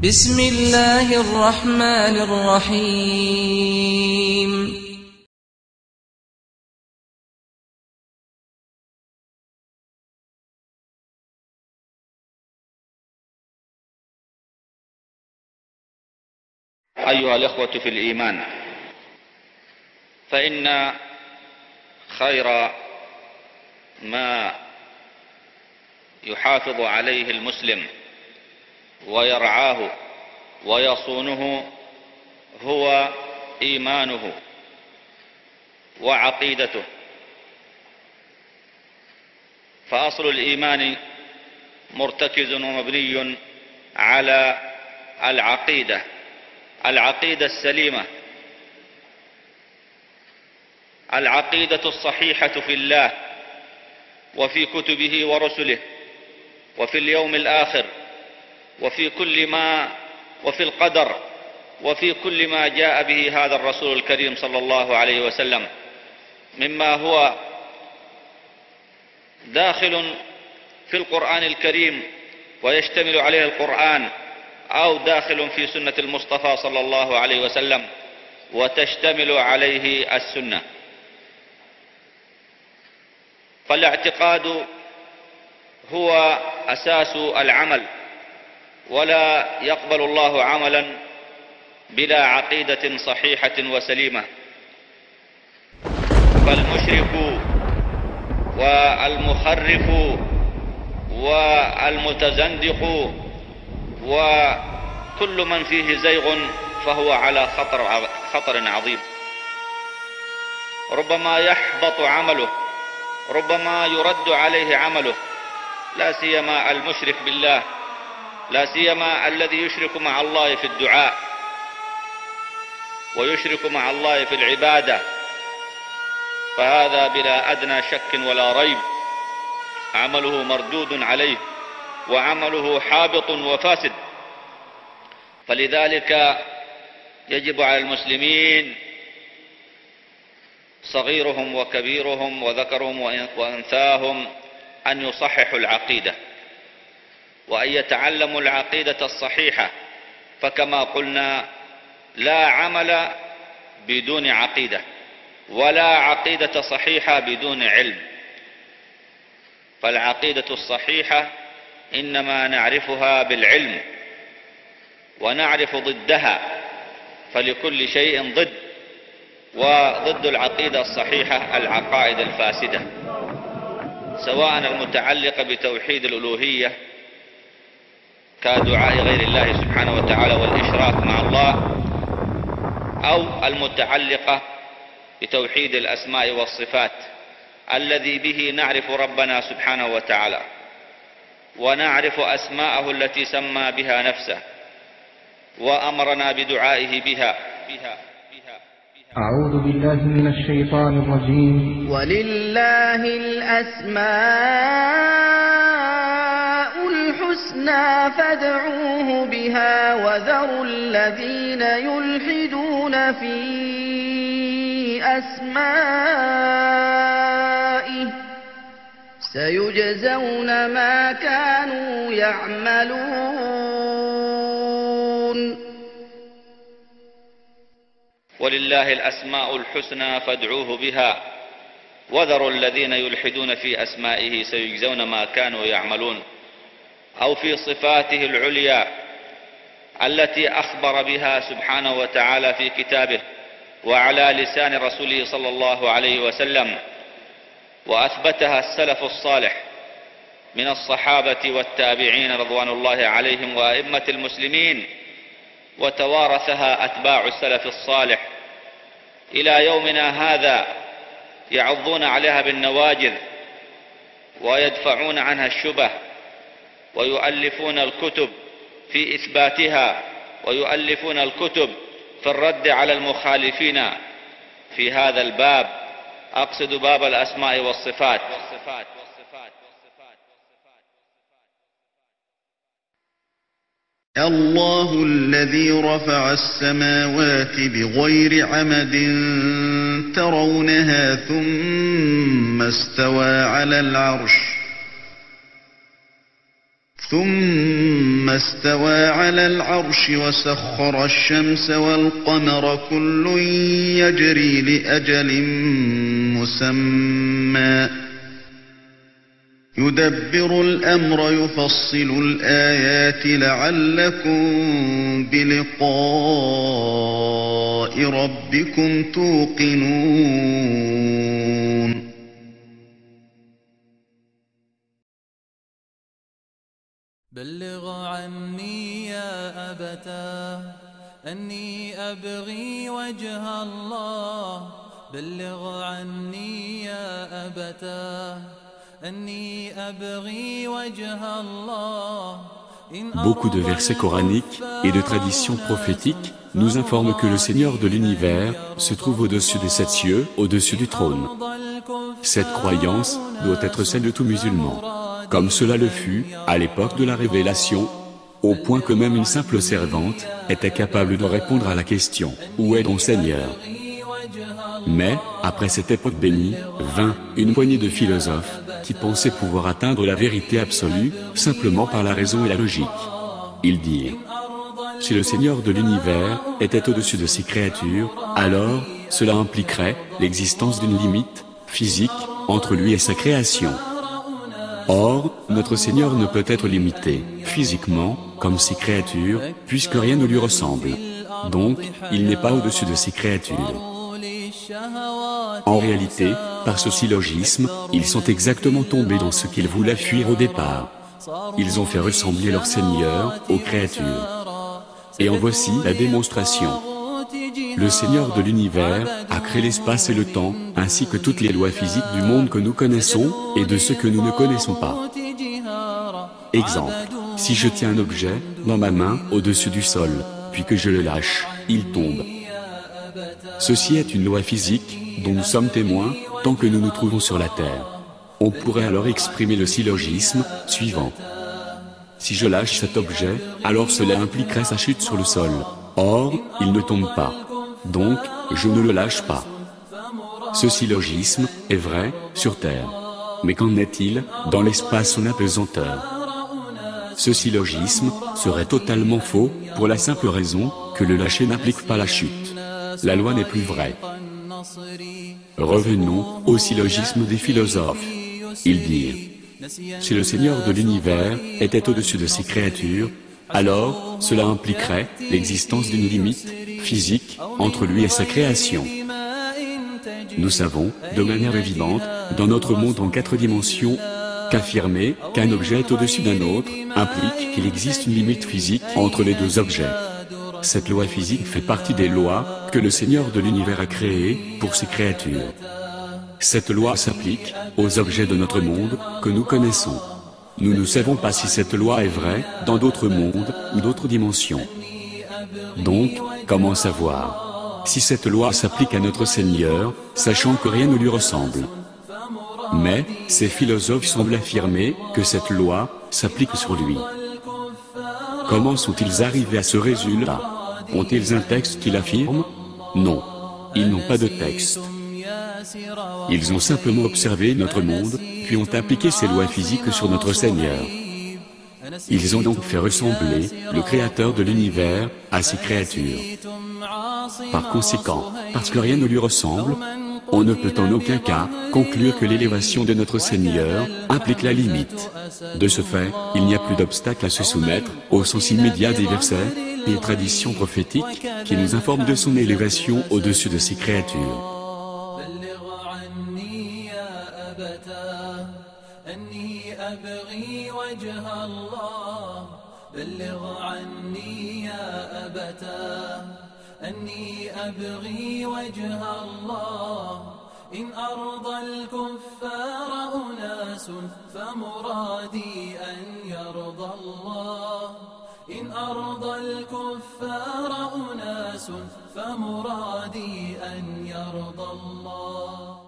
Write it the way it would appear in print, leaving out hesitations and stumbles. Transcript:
بسم الله الرحمن الرحيم. أيها الإخوة في الإيمان، فإن خير ما يحافظ عليه المسلم ويرعاه ويصونه هو إيمانه وعقيدته. فأصل الإيمان مرتكز ومبني على العقيدة السليمة، العقيدة الصحيحة في الله وفي كتبه ورسله وفي اليوم الآخر وفي القدر وفي كل ما جاء به هذا الرسول الكريم صلى الله عليه وسلم، مما هو داخل في القرآن الكريم ويشتمل عليه القرآن، أو داخل في سنة المصطفى صلى الله عليه وسلم وتشتمل عليه السنة. فالاعتقاد هو أساس العمل، ولا يقبل الله عملا بلا عقيدة صحيحة وسليمة. فالمشرك والمخرف والمتزندق وكل من فيه زيغ فهو على خطر عظيم. ربما يحبط عمله، ربما يرد عليه عمله، لا سيما المشرك بالله، لا سيما الذي يشرك مع الله في الدعاء ويشرك مع الله في العبادة، فهذا بلا أدنى شك ولا ريب عمله مردود عليه وعمله حابط وفاسد. فلذلك يجب على المسلمين صغيرهم وكبيرهم وذكرهم وأنثاهم أن يصححوا العقيدة وأن يتعلموا العقيدة الصحيحة. فكما قلنا، لا عمل بدون عقيدة، ولا عقيدة صحيحة بدون علم. فالعقيدة الصحيحة إنما نعرفها بالعلم، ونعرف ضدها، فلكل شيء ضد، وضد العقيدة الصحيحة العقائد الفاسدة، سواء المتعلقة بتوحيد الألوهية كدعاء غير الله سبحانه وتعالى والإشراك مع الله، أو المتعلقة بتوحيد الأسماء والصفات الذي به نعرف ربنا سبحانه وتعالى ونعرف أسماءه التي سمى بها نفسه وأمرنا بدعائه بها. أعوذ بالله من الشيطان الرجيم. ولله الأسماء الحسنى فادعوه بها وذروا الذين يلحدون في أسمائه سيجزون ما كانوا يعملون. ولله الأسماء الحسنى فادعوه بها وذروا الذين يلحدون في أسمائه سيجزون ما كانوا يعملون، أو في صفاته العليا التي أخبر بها سبحانه وتعالى في كتابه وعلى لسان رسوله صلى الله عليه وسلم، وأثبتها السلف الصالح من الصحابة والتابعين رضوان الله عليهم وأئمة المسلمين، وتوارثها أتباع السلف الصالح إلى يومنا هذا، يعضون عليها بالنواجذ ويدفعون عنها الشبه، ويؤلفون الكتب في إثباتها، ويؤلفون الكتب في الرد على المخالفين في هذا الباب، أقصد باب الأسماء والصفات. الله الذي رفع السماوات بغير عمد ترونها ثم استوى على العرش ثم استوى على العرش وسخر الشمس والقمر كل يجري لأجل مسمى يدبر الأمر يفصل الآيات لعلكم بلقاء ربكم توقنون بلغ عني يا أبتاه أني أبغي وجه الله بلغ عني يا أبتاه أني أبغي وجه الله. Beaucoup de versets coraniques et de traditions prophétiques nous informent que le Seigneur de l'univers se trouve au-dessus des 7 cieux, au-dessus du trône. Cette croyance doit être celle de tout musulman, comme cela le fut à l'époque de la révélation, au point que même une simple servante était capable de répondre à la question « Où est ton Seigneur ?» Mais, après cette époque bénie, vint une poignée de philosophes qui pensaient pouvoir atteindre la vérité absolue simplement par la raison et la logique. Ils dirent: si le Seigneur de l'univers était au-dessus de ses créatures, alors cela impliquerait l'existence d'une limite physique entre lui et sa création. Or, notre Seigneur ne peut être limité physiquement comme ses créatures, puisque rien ne lui ressemble. Donc, il n'est pas au-dessus de ses créatures. En réalité, par ce syllogisme, ils sont exactement tombés dans ce qu'ils voulaient fuir au départ. Ils ont fait ressembler leur Seigneur aux créatures. Et en voici la démonstration. Le Seigneur de l'univers a créé l'espace et le temps, ainsi que toutes les lois physiques du monde que nous connaissons et de ceux que nous ne connaissons pas. Exemple, si je tiens un objet dans ma main au-dessus du sol, puis que je le lâche, il tombe. Ceci est une loi physique dont nous sommes témoins tant que nous nous trouvons sur la terre. On pourrait alors exprimer le syllogisme suivant. Si je lâche cet objet, alors cela impliquerait sa chute sur le sol. Or, il ne tombe pas. Donc, je ne le lâche pas. Ce syllogisme est vrai sur terre. Mais qu'en est-il dans l'espace en apesanteur? Ce syllogisme serait totalement faux pour la simple raison que le lâcher n'implique pas la chute. La loi n'est plus vraie. Revenons au syllogisme des philosophes. Ils dirent: si le Seigneur de l'univers était au-dessus de ses créatures, alors cela impliquerait l'existence d'une limite physique entre lui et sa création. Nous savons, de manière évidente, dans notre monde en 4 dimensions, qu'affirmer qu'un objet est au-dessus d'un autre implique qu'il existe une limite physique entre les 2 objets. Cette loi physique fait partie des lois que le Seigneur de l'univers a créées pour ses créatures. Cette loi s'applique aux objets de notre monde que nous connaissons. Nous ne savons pas si cette loi est vraie dans d'autres mondes ou d'autres dimensions. Donc, comment savoir si cette loi s'applique à notre Seigneur, sachant que rien ne lui ressemble? Mais, ces philosophes semblent affirmer que cette loi s'applique sur lui. Comment sont-ils arrivés à ce résultat? Ont-ils un texte qui l'affirme? Non, ils n'ont pas de texte. Ils ont simplement observé notre monde, puis ont appliqué ces lois physiques sur notre Seigneur. Ils ont donc fait ressembler le Créateur de l'univers à ses créatures. Par conséquent, parce que rien ne lui ressemble, on ne peut en aucun cas conclure que l'élévation de notre Seigneur implique la limite. De ce fait, il n'y a plus d'obstacle à se soumettre au sens immédiat des versets et traditions prophétiques qui nous informent de son élévation au-dessus de ses créatures. أني أبغي وجه الله إن أرضى الكفار أناس فمرادي أن يرضى الله إن أرضى الكفار أناس فمرادي أن يرضى الله